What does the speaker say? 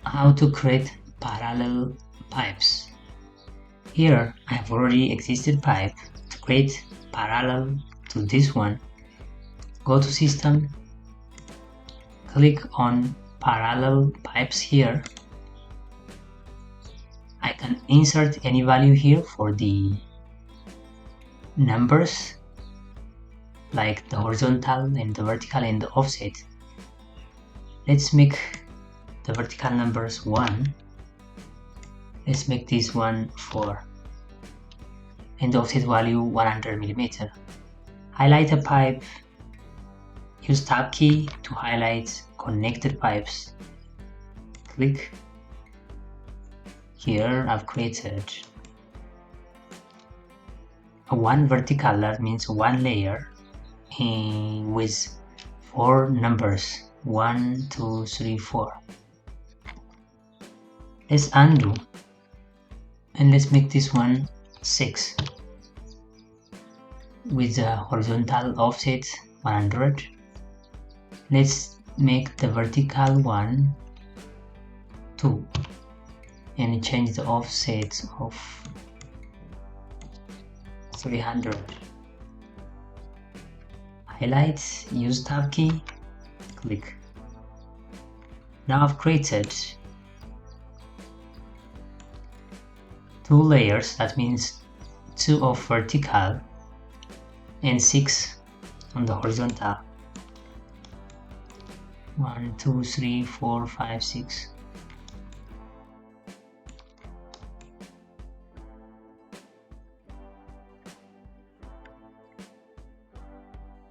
how to create parallel pipes. Here I have already existed pipe. To create parallel to this one, go to System, click on Parallel Pipes here. I can insert any value here for the numbers, like the horizontal and the vertical and the offset. Let's make the vertical numbers 1. Let's make this one 4. And the offset value 100 mm. Highlight a pipe. Use Tab key to highlight connected pipes. Click. Here I've created one vertical, that means one layer, with 4 numbers, 1, 2, 3, 4. Let's undo and let's make this one 6 with the horizontal offset 100. Let's make the vertical one 2 and change the offset of 300. Highlight, use Tab key, click. Now I've created 2 layers, that means 2 of vertical and 6 on the horizontal. 1, 2, 3, 4, 5, 6.